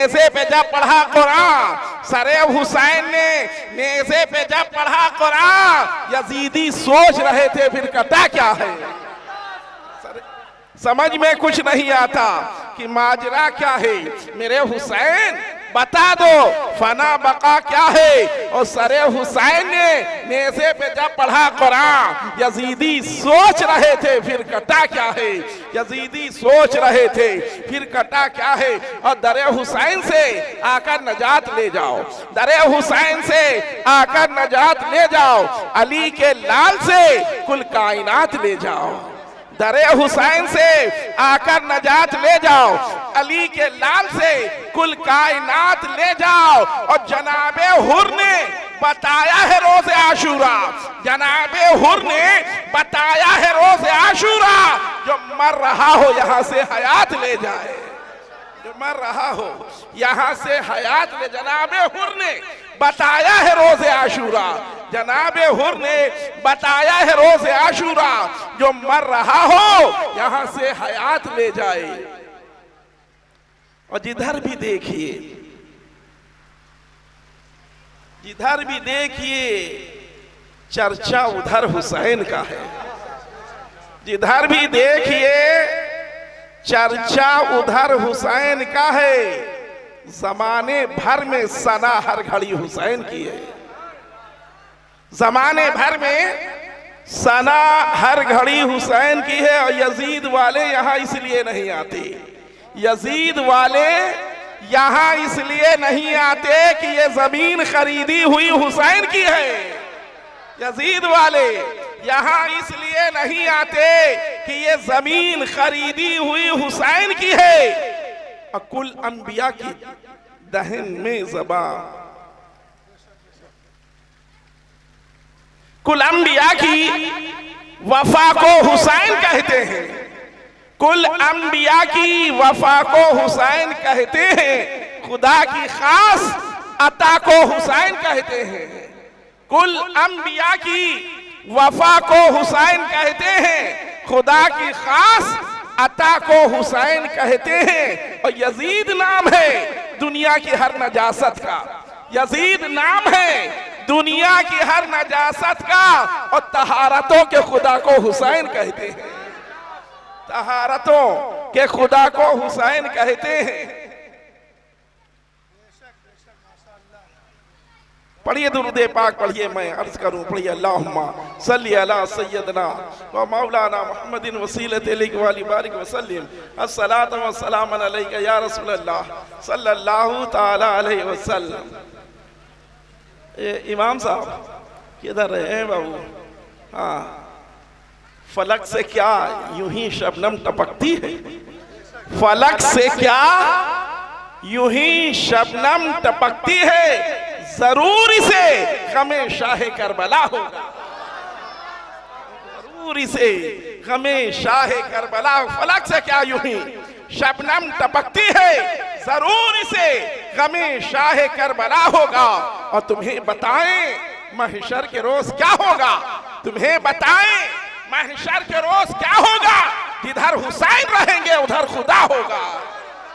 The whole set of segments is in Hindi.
नेज़े पे जब पढ़ा कुरान, सरे हुसैन ने नेज़े पे जब पढ़ा कुरान, यजीदी सोच रहे थे फिर कटा क्या है। समझ में कुछ नहीं आता कि माजरा क्या है। मेरे हुसैन बता दो फना बका क्या है। और सरे हुसैन ने नेज़े पे जब पढ़ा कुरान, यजीदी सोच रहे थे फिर कटा क्या है। यजीदी सोच रहे थे फिर कटा क्या है। और दरे हुसैन से आकर नजात ले जाओ, दरे हुसैन से आकर नजात ले जाओ, अली के लाल से कुल कायनात ले जाओ। दरे हुसैन से आकर नजात ले जाओ, अली के लाल से कुल कायनात ले जाओ। और जनाबे हुर ने बताया है रोज़े आशूरा, जनाबे हुर ने बताया है रोज़े आशूरा, जो मर रहा हो यहाँ से हयात ले जाए, जो मर रहा हो यहाँ से हयात ले। जनाबे हुर ने बताया है रोज़े आशूरा, जनाबे हुर ने बताया है रोज़े आशूरा, जो मर रहा हो यहाँ से हयात ले जाए। और जिधर भी देखिए, जिधर भी देखिए चर्चा उधर हुसैन का है, जिधर भी देखिए चर्चा उधर हुसैन का है। जमाने भर में सना हर घड़ी हुसैन की है, जमाने भर में सना हर घड़ी हुसैन की है। और यजीद वाले यहाँ इसलिए नहीं आते, यजीद वाले यहाँ इसलिए नहीं आते कि ये जमीन खरीदी हुई हुसैन की है। यजीद वाले यहाँ इसलिए नहीं आते कि ये जमीन खरीदी हुई हुसैन की है। कुल अंबिया की दहन में ज़बान, कुल अंबिया की वफा को हुसैन कहते हैं, कुल अंबिया की वफा को हुसैन कहते हैं, खुदा की खास अता को हुसैन कहते हैं। कुल अंबिया की वफा को हुसैन कहते हैं, खुदा की खास अता को हुसैन कहते हैं। और यजीद नाम है दुनिया की हर नजासत का, यजीद नाम है दुनिया की हर नजासत का। और तहारतों के खुदा को हुसैन कहते हैं, तहारतों के खुदा को हुसैन कहते हैं। पढ़िए दुरूदे पाक पढ़िए, मैं अर्ज करूं पढ़िए अल्लाहुम्मा सल्ली अला सय्यदना व मौलाना मुहम्मदिन वसीलत इलैका वाली बारिक वसल्लिम अस्सलातु वस्सलामु अलैका या रसूलल्लाह सल्लल्लाहु ताला अलैहि वसल्लम। इमाम साहब किधर है बाबू? हाँ, फलक से क्या यूं ही शबनम टपकती है, फलक से क्या यूं ही शबनम टपकती है, जरूर इसे गमे शाह करबला होगा, जरूर इसे गमे शाह करबला। फलक से क्या यूं ही शबनम टपकती है, जरूर इसे गमे शाह करबला होगा। और तुम्हें बताएं महशर के रोज क्या होगा, तुम्हें बताएं महशर के रोज क्या होगा। जिधर हुसैन रहेंगे उधर खुदा होगा।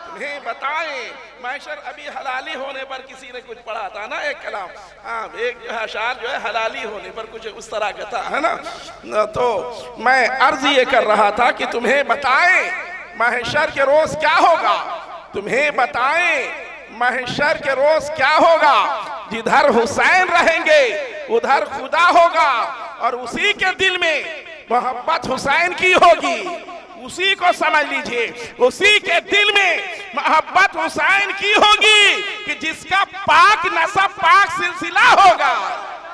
तुम्हें बताएं महशर, अभी हलाली होने पर किसी ने कुछ पढ़ा था ना एक कलाम, हाँ एक जो है अशार जो है हलाली होने पर कुछ उस तरह का था, है ना। तो मैं अर्ज ये कर रहा था कि तुम्हें बताएं महशर के रोज क्या होगा, तुम्हें बताएं महशर के रोज क्या होगा। जिधर हुसैन रहेंगे उधर खुदा होगा। और उसी के दिल में मोहब्बत हुसैन की होगी, उसी को समझ लीजिए, उसी के दिल में मोहब्बत हुसैन की होगी कि जिसका पाक नसब पाक सिलसिला होगा।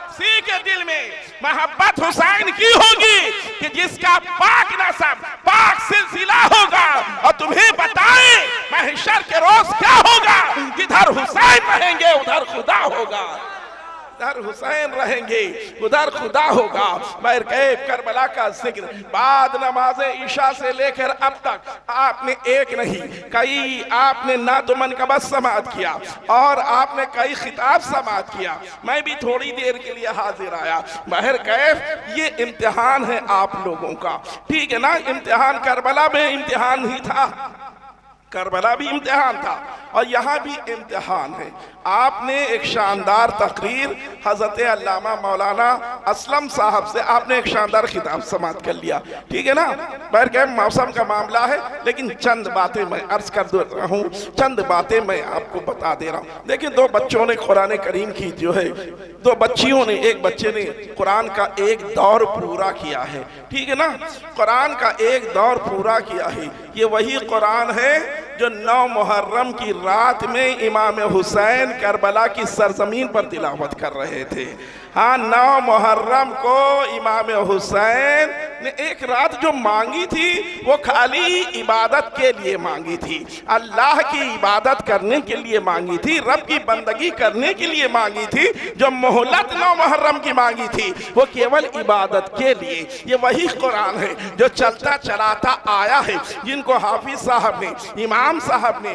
उसी के दिल में मोहब्बत हुसैन की होगी कि जिसका पाक नसब पाक सिलसिला होगा। और तुम्हें बताएं महशर के रोज क्या होगा। जिधर हुसैन रहेंगे उधर खुदा होगा, उधर हुसैन रहेंगे उधर खुदा होगा। मैर कैब करबला का जिक्र बाद नमाज ईशा से लेकर अब तक आपने एक नहीं कई आपने नादुमन का बस समात किया और आपने कई खिताब समात किया। मैं भी थोड़ी देर के लिए हाजिर आया। महर कैफ ये इम्तिहान है आप लोगों का, ठीक है ना। इम्तिहान करबला में इम्तिहान ही था, करबला भी इम्तिहान था और यहाँ भी इम्तिहान है। आपने एक शानदार तकरीर हजरत अल्लामा मौलाना असलम साहब से आपने एक शानदार खिताब समाप्त कर लिया, ठीक है ना। बैर के मौसम का मामला है, लेकिन चंद बातें मैं अर्ज कर रहा हूँ, चंद बातें मैं आपको बता दे रहा हूँ। देखिए, दो बच्चों ने कुरान करीम की जो है, दो बच्चियों ने, एक बच्चे ने कुरान का एक दौर पूरा किया है, ठीक है ना। कुरान का एक दौर पूरा किया है। ये वही कुरान है जो 9 मुहर्रम की रात में इमाम हुसैन करबला की सरजमीन पर तिलावत कर रहे थे। हाँ, 9 मुहर्रम को इमाम हुसैन ने एक रात जो मांगी थी वो खाली इबादत के लिए मांगी थी, अल्लाह की इबादत करने के लिए मांगी थी, रब की बंदगी करने के लिए मांगी थी। जो मोहलत 9 मुहर्रम की मांगी थी वो केवल इबादत के लिए। ये वही कुरान है जो चलता चलाता आया है, जिनको हाफिज साहब ने, इमाम साहब ने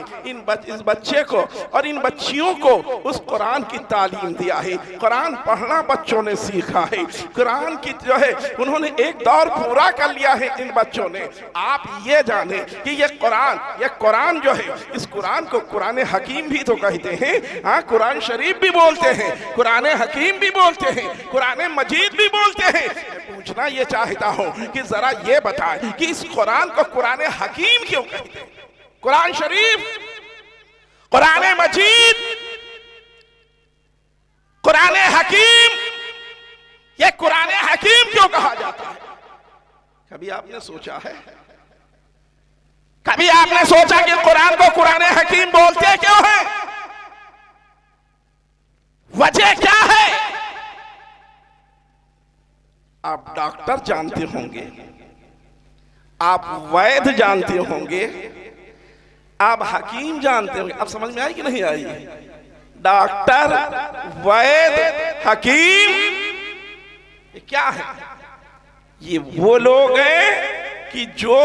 इस बच्चे को और इन बच्चियों को उस कुरान की तालीम दिया है। कुरान पढ़ना बच्चों ने सीखा है, कुरान की जो है उन्होंने एक दौर पूरा कर लिया है इन बच्चों ने। आप ये जाने कि ये कुरान जो है, इस कुरान को कुरान हकीम भी तो कहते हैं। हाँ, कुरान शरीफ भी बोलते हैं, कुरान हकीम भी बोलते हैं, कुरान मजीद भी बोलते हैं। पूछना ये चाहता हूँ कि जरा ये बताएं कि इस कुरान को कुरान हकीम क्यों कहते हैं? कुरान शरीफ, कुरान मजीद, कुरान हकीम, ये कुरान हकीम क्यों कहा जाता है? कभी आपने सोचा है? कभी आपने सोचा कि कुरान को कुरान हकीम बोलते क्यों हैं? वजह क्या है? आप डॉक्टर जानते होंगे, आप वैद्य जानते होंगे, आप हकीम जानते होंगे। अब समझ में आई कि नहीं आई? डॉक्टर, वैद्य, हकीम, ये क्या है? ये वो लोग हैं कि जो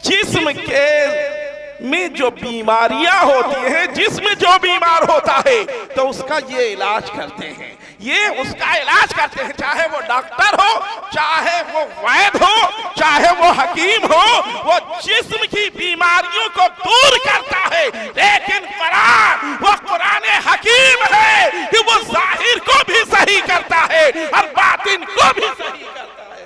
जिस्म के में जो बीमारियां होती हैं, जिस्म जो बीमार होता है तो उसका ये इलाज करते हैं, ये उसका इलाज करते हैं। चाहे वो डॉक्टर हो, चाहे वो वैद्य हो, चाहे वो हकीम हो, वो जिस्म की बीमारियों को दूर करता है। लेकिन कुरान, वो कुरान हकीम है कि वो जाहिर को भी सही करता है और बातिन को भी सही करता है।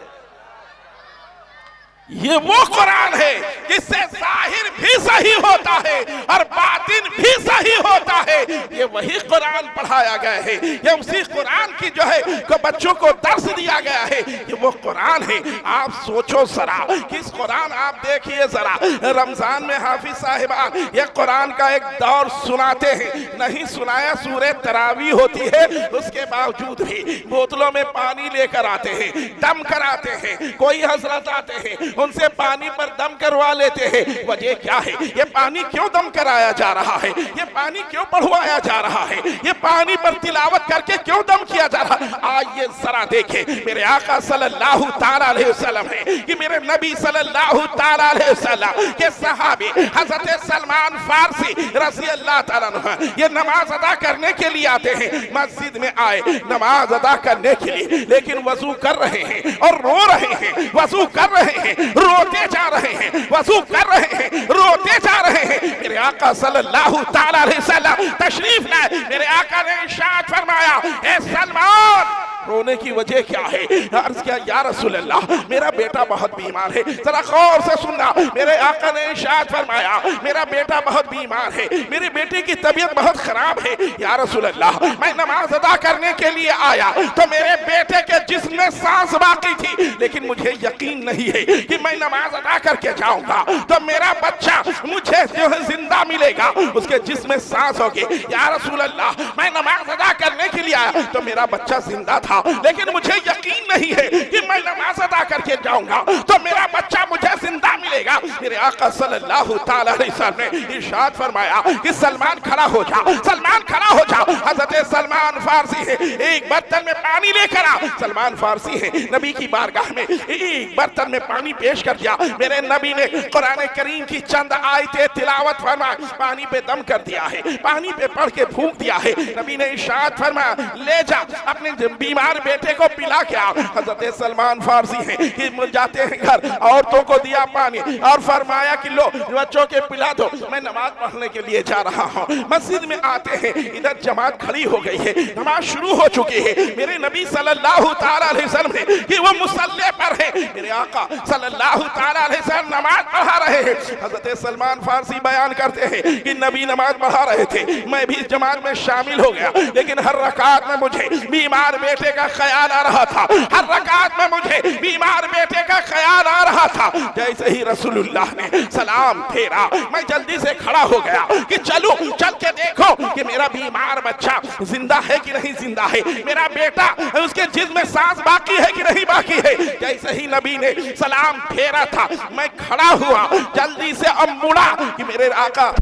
ये वो कुरान है जिससे जाहिर भी सही होता है और बातिन भी सही होता है। ये वही कुरान पढ़ाया गया है, ये उसी कुरान की जो है को बच्चों को दर्स दिया गया है। ये वो कुरान है। आप सोचो जरा, किस कुरान आप देखिए जरा, रमजान में हाफिज साहिबान ये कुरान का एक दौर सुनाते हैं, नहीं सुनाया सूरह तरावी होती है, उसके बावजूद भी बोतलों में पानी लेकर आते हैं, दम कराते हैं। कोई हजरत आते हैं, उनसे पानी पर दम करवा लेते हैं। वजह क्या है? ये पानी क्यों दम कराया जा रहा है? ये पानी क्यों पढ़वाया जा रहा है? ये पानी पर तिलावत करके क्यों दम किया जा रहा है? आइए जरा देखें। मेरे आका सल्लल्लाहु ताला अलैहि वसल्लम है कि मेरे नबी सल्लल्लाहु ताला अलैहि वसल्लम के सहाबी हजरत सलमान फारसी रज़ी अल्लाह ताला अन्हु ये नमाज अदा करने के लिए आते हैं। मस्जिद में आए नमाज अदा करने के लिए, लेकिन वजू कर रहे हैं और रो रहे हैं, वजू कर रहे हैं, रोते जा रहे हैं, वजू कर रहे हैं, रोते जा रहे हैं। मेरे आका सल्लल्लाहु ताला अलैहि वसल्लम तशरीफ लाए। मेरे आका ने इरशाद फरमाया, ए सलमान, रोने की वजह क्या है? अर्ज किया, या रसूल अल्लाह, मेरा बेटा बहुत बीमार है। जरा गौर से सुनना। मेरे आका ने इरशाद फरमाया, मेरा बेटा बहुत बीमार है, मेरे बेटे की तबीयत बहुत खराब है। या रसूल अल्लाह, मैं नमाज अदा करने के लिए आया तो मेरे बेटे के जिस्म में सांस बाकी थी, लेकिन मुझे यकीन नहीं है कि मैं नमाज अदा करके जाऊंगा तो मेरा बच्चा मुझे जो है जिंदा मिलेगा, उसके जिस्म में सांस होगी। या रसूल अल्लाह, मैं नमाज अदा करने के लिए आया तो मेरा बच्चा जिंदा था, लेकिन मुझे यकीन नहीं है कि मैं नमाज अदा करके जाऊंगा तो मेरा बच्चा मुझे जिंदा मिलेगा। मेरे आका सल्लल्लाहु ताला अलैहि वसल्लम ने इरशाद फरमाया कि सलमान खड़ा हो जा, सलमान खड़ा हो जा। हजरत सलमान फारसी है, एक बर्तन में पानी लेकर आ। सलमान फारसी है, नबी की बारगाह में एक बर्तन में पानी पेश कर दिया। मेरे नबी ने कुरान करीम की चंद आयतें तिलावत फरमा, पानी पे दम कर दिया है, पानी पे पढ़ के फूंक दिया है। नबी ने इरशाद फरमाया, ले जा अपने बीमार बीमार बेटे को पिला के आओ। हजरत सलमान फारसी हैं कि जाते हैं घर, औरतों को दिया पानी और फरमाया कि लो बच्चों के पिला दो, मैं नमाज पढ़ने के लिए जा रहा हूँ। मस्जिद में आते हैं, इधर जमात खड़ी हो गई है, नमाज शुरू हो चुकी है। मेरे नबी सल्लल्लाहु ताला अलैहि वसल्लम ने कि वो मुसल्ले पर है, मेरे आका सल्लल्लाहु ताला अलैहि वसल्लम नमाज पढ़ा रहे हैं। हजरत सलमान फारसी बयान करते हैं कि नबी नमाज पढ़ा रहे थे, मैं भी जमात में शामिल हो गया, लेकिन हर रकात में मुझे बीमार बेटे का ख्याल आ रहा था, हर रकात में मुझे बीमार बेटे का ख्याल आ रहा था। जैसे ही रसूलुल्लाह ने सलाम फेरा, मैं जल्दी से खड़ा हो गया कि चलो चल के देखो कि मेरा बीमार बच्चा जिंदा है कि नहीं जिंदा है, मेरा बेटा उसके जिस्म में सांस बाकी है कि नहीं बाकी है। जैसे ही नबी ने सलाम फेरा था, मैं खड़ा हुआ, जल्दी से अब मुड़ा कि मेरे आका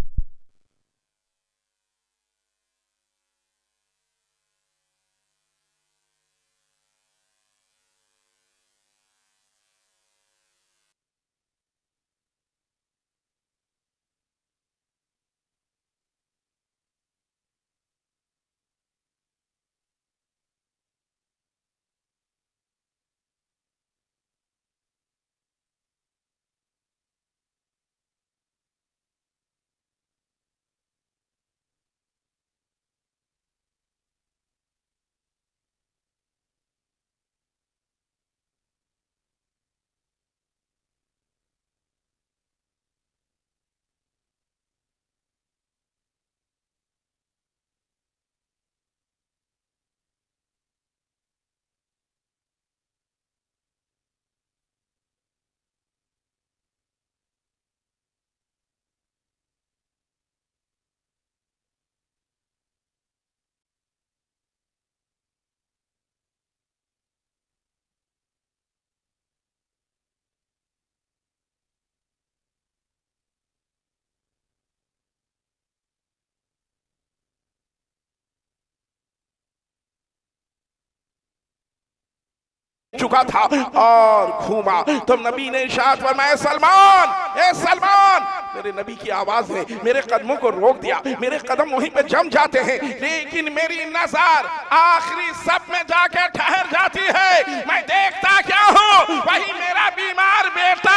चुका था और घूमा तो नबी ने इरशाद फरमाया, सलमान, ए सलमान। मेरे नबी की आवाज ने मेरे कदमों को रोक दिया, मेरे कदम वहीं पे जम जाते हैं, लेकिन मेरी नजर आखिरी सब में जाके ठहर जाती है। मैं देखता क्या हूँ, वही मेरा बीमार बेटा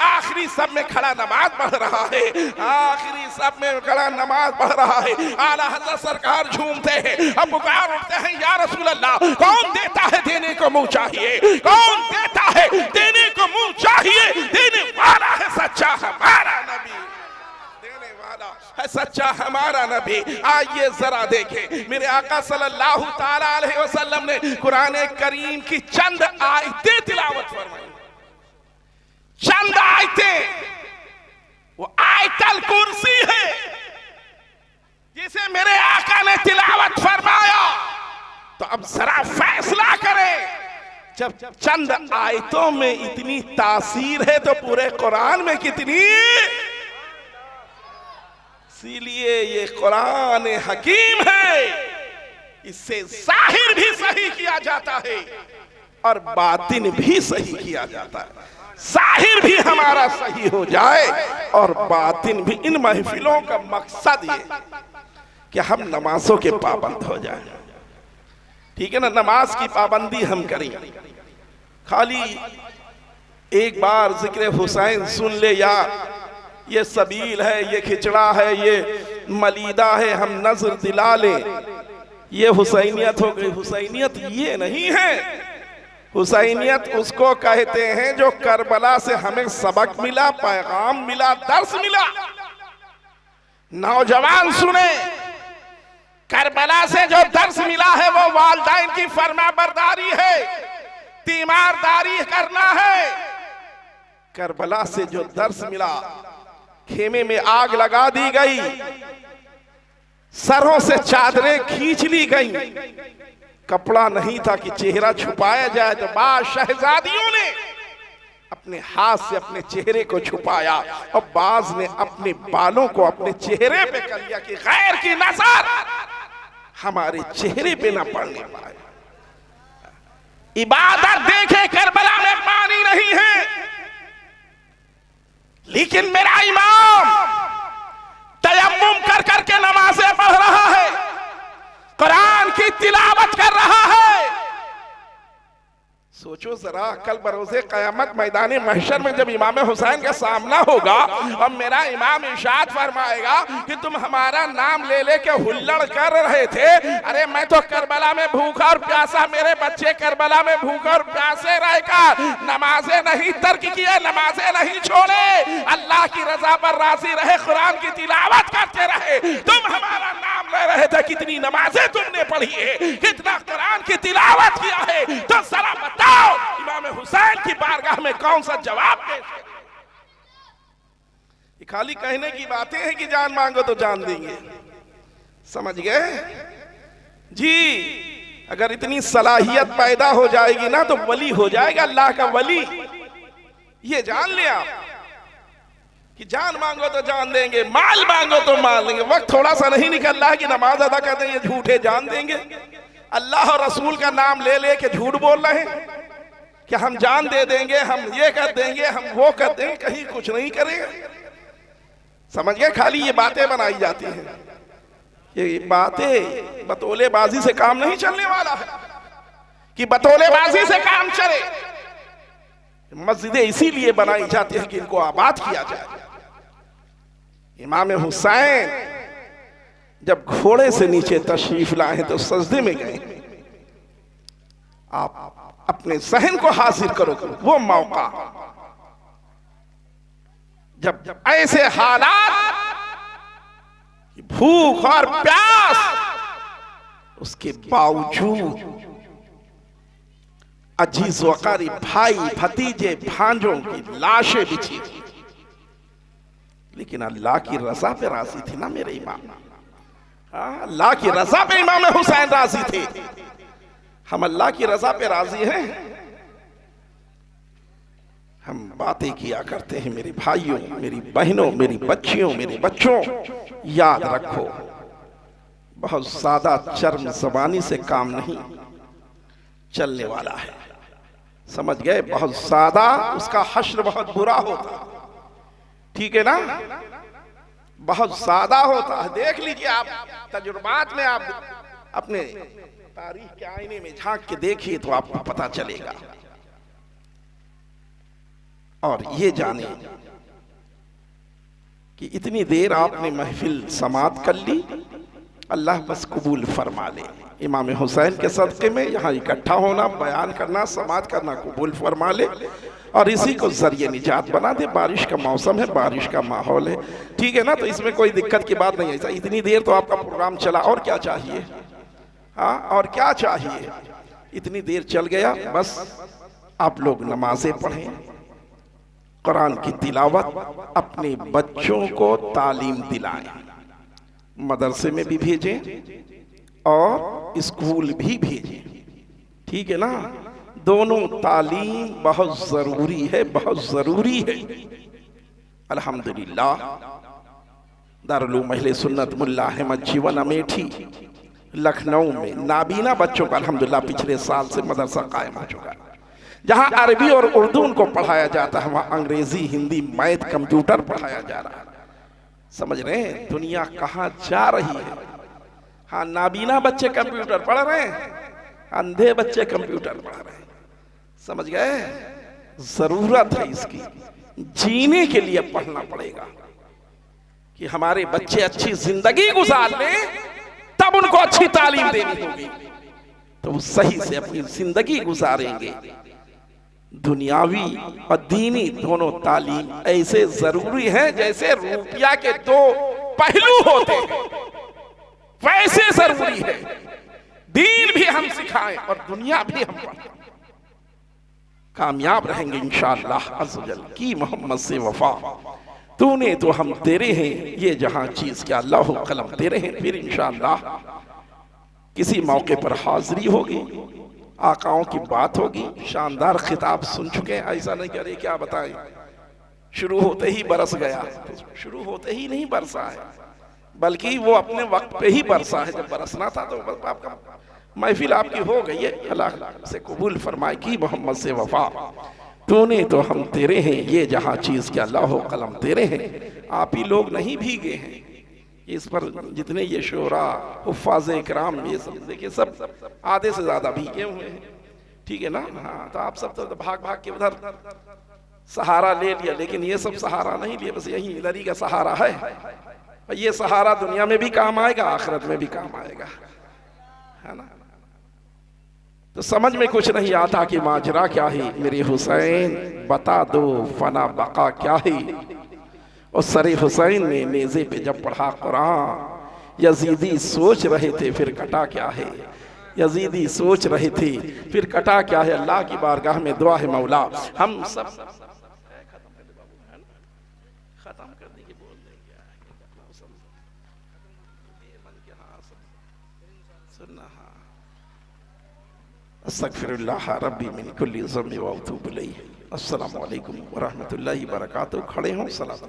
आखिरी सब में खड़ा नमाज पढ़ रहा है, आखिरी सब में खड़ा नमाज पढ़ रहा है। आला हज़रत सरकार झूमते हैं, अब पुकार उठते हैं, या रसूल अल्लाह, कौन देता है देने को मुंह चाहिए, कौन देता है देने को मुंह चाहिए, देने वाला है सच्चा हमारा नबी, देने वाला है सच्चा हमारा नबी। आइए जरा देखें, मेरे आका सल्लल्लाहु ताला अलैहि वसल्लम ने कुरान करीम की चंद आयतें तिलावत फरमाई, चंद आयतें, वो आयतल कुर्सी है जिसे मेरे आका ने तिलावत फरमाया। तो अब जरा फैसला करें, जब चंद आयतों में इतनी तासीर है तो पूरे कुरान में कितनी। इसीलिए ये कुरान हकीम है, इससे जाहिर भी सही किया जाता है और बातिन भी सही किया जाता है। जाहिर भी हमारा सही हो जाए और बातिन भी। इन महफिलों का मकसद ये कि हम नमाजों के पाबंद हो जाएं, ठीक है ना, नमाज की पाबंदी हम करें। खाली एक बार जिक्र हुसैन सुन ले, यार ये सबील है, ये खिचड़ा है, ये मलीदा है, हम नजर दिला ले, ये हुसैनियत हो गई। हुसैनियत ये नहीं है, हुसैनियत उसको कहते हैं जो करबला से हमें सबक मिला, पैगाम मिला, दर्स मिला। नौजवान सुने, करबला से जो दर्स मिला है वो वालिदैन की फरमाबरदारी है, तीमारदारी करना है। करबला से जो दर्स मिला, खेमे में आग लगा दी गई, सरों से चादरें खींच ली गई, कपड़ा नहीं था कि चेहरा छुपाया जाए, तो बाज शहजादियों ने अपने हाथ से अपने चेहरे को छुपाया और बाज ने अपने बालों को अपने चेहरे पे कर लिया कि गैर की नजर हमारे चेहरे पे ना पड़ने पाए। इबादत देखे करबला में पानी नहीं है, लेकिन मेरा इमाम तयम्मुम कर करके नमाज़ें पढ़ रहा है, कुरान की तिलावत कर रहा है, सोचो जरा, कल बरोज़े क़यामत मैदान महशर में जब इमाम हुसैन का सामना होगा और मेरा इमाम इरशाद फरमाएगा कि तुम हमारा नाम ले लेके हुल्लड़ कर रहे थे, अरे मैं तो करबला में भूखा और प्यासा, मेरे बच्चे करबला में भूखा और प्यासे रहकर नमाजें नहीं तर्क किए, नमाजें नहीं छोड़े, अल्लाह की रजा पर राजी रहे, कुरान की तिलावत करते रहे, तुम हमारा नाम ले रहे थे, कितनी नमाजें तुमने पढ़ी है, कितना कुरान की तिलावत किया है, तो जरा बताओ इमाम हुसैन की बारगाह में कौन सा जवाब पेश है? ये खाली कहने की बातें हैं कि जान मांगो तो जान देंगे, समझ गए जी। अगर इतनी सलाहियत पैदा हो जाएगी ना तो वली हो जाएगा, अल्लाह का वली। ये जान ले आप कि जान मांगो तो जान देंगे, माल मांगो तो माल देंगे। वक्त थोड़ा सा नहीं निकल रहा है कि नमाज अदा कर देंगे, झूठे जान देंगे। अल्लाह और रसूल का नाम ले लेके झूठ बोल रहे हैं कि हम जान दे देंगे, हम ये कर देंगे, हम वो कर देंगे, कहीं कुछ नहीं करेंगे। समझ गए, खाली ये बातें बनाई जाती हैं। ये बातें बतौलेबाजी से काम नहीं चलने वाला है कि बतौलेबाजी से काम चले। मस्जिदें इसीलिए बनाई जाती है कि इनको आबाद किया जाए। इमाम हुसैन जब घोड़े से नीचे तशरीफ लाए तो सजदे में गए। आप अपने सहन को हासिल करो, वो मौका जब ऐसे हालात, भूख और प्यास, उसके बावजूद अजीज वकारी भाई भतीजे भांजों की लाशें बिछी थी, लेकिन अल्लाह की रजा पे राजी थी ना मेरे इमाम। अल्लाह की रजा पे इमाम हुसैन राजी थे। हम अल्लाह की रजा पे राजी हैं। हम बातें किया करते हैं मेरे भाइयों, मेरी बहनों, मेरी बच्चियों, मेरे बच्चों, याद रखो बहुत ज्यादा चर्म ज़बानी से काम नहीं चलने वाला है। समझ गए, बहुत ज्यादा उसका हश्र बहुत बुरा होता, ठीक है ना, बहुत ज्यादा होता है। देख लीजिए आप तजुर्बात में, आप अपने तारीख के आईने में झांक के देखिए तो आपको पता चलेगा। और ये जाने कि इतनी देर आपने महफिल समात कर ली, अल्लाह बस कबूल फरमा ले। इमाम हुसैन के सदक़े में यहाँ इकट्ठा होना, बयान करना, समात करना कबूल फरमा ले और इसी को जरिए निजात बना दे। बारिश का मौसम है, बारिश का माहौल है, ठीक है ना, तो इसमें कोई दिक्कत की बात नहीं है। इतनी देर तो आपका प्रोग्राम चला, और क्या चाहिए? हाँ, और क्या चाहिए? इतनी देर चल गया, बस आप लोग नमाजें पढ़ें, कुरान की तिलावत, अपने बच्चों को तालीम दिलाएं, मदरसे में भी भेजें और स्कूल भी भेजें, ठीक है ना। दोनों तालीम बहुत जरूरी है, बहुत जरूरी है। अल्हम्दुलिल्लाह दारुल उलूम अहले सुन्नत मुल्ला अहमद जीवन अमेठी लखनऊ में नाबीना बच्चों का अल्हम्दुलिल्लाह पिछले साल से मदरसा कायम हो चुका है, जहां अरबी और उर्दू उनको पढ़ाया जाता है, वहां अंग्रेजी, हिंदी, मैथ, कंप्यूटर पढ़ाया जा रहा है। समझ रहे हैं दुनिया कहां जा रही है। हाँ, नाबीना बच्चे कंप्यूटर पढ़ रहे हैं, अंधे बच्चे कंप्यूटर पढ़ रहे हैं। समझ गए, जरूरत है इसकी, जीने के लिए पढ़ना पड़ेगा कि हमारे बच्चे अच्छी जिंदगी गुजार लें, तब उनको अच्छी तालीम देनी होगी, तो वो सही से अपनी जिंदगी गुजारेंगे। दुनियावी और दीनी दोनों तालीम ऐसे जरूरी है जैसे रुपया के दो पहलू होते हैं, वैसे जरूरी है। दीन भी हम सिखाएं और दुनिया भी हम पढ़ें, कामयाब रहेंगे इंशाअल्लाह अज़्ज़वजल। की मोहम्मद से वफा तूने तो हम तेरे हैं, ये जहां चीज क्या अल्लाह कलम तेरे हैं। फिर इंशाअल्लाह किसी मौके पर हाजिरी होगी, आकाओं की बात होगी। शानदार खिताब सुन चुके हैं, ऐसा नहीं करे क्या बताएं, शुरू होते ही बरस गया, शुरू होते ही नहीं बरसा है, बल्कि वो अपने वक्त पे ही बरसा है। जब बरसना था तो आपका महफिल आपकी हो गई है, अल्लाह से कबूल फरमाए। की मोहम्मद से वफा तूने तो हम तेरे हैं, ये जहां चीज के अल्लाह कलम तेरे हैं। आप ही लोग नहीं भीगे हैं, इस पर जितने ये शोरा हुफ़ाज़ इकराम ये सब देखिए, सब आधे से ज्यादा भीगे हुए हैं। ठीक है ना। हाँ, तो आप सब तो भाग भाग के उधर सहारा ले लिया, लेकिन ये सब सहारा नहीं लिए, बस यही इधर ही का सहारा है। ये सहारा दुनिया में भी काम आएगा, आखिरत में भी काम आएगा, है ना। तो समझ में कुछ नहीं आता कि माजरा क्या है, मेरे हुसैन बता दो फना बका क्या है। और सरे हुसैन ने नेज़े पे जब पढ़ा कुरान, यजीदी सोच रहे थे फिर कटा क्या है, यजीदी सोच रहे थे फिर कटा क्या है। अल्लाह की बारगाह में दुआ है, मौला हम सब खत्म कर देंगे, बोल देंगे सुनना। अस्तगफिरुल्लाह रब्बी मिन कुल्ली ज़म्बि व अतूबु इलैह। अस्सलामु अलैकुम व रहमतुल्लाहि व बरकातहू। खड़े हों, सलात।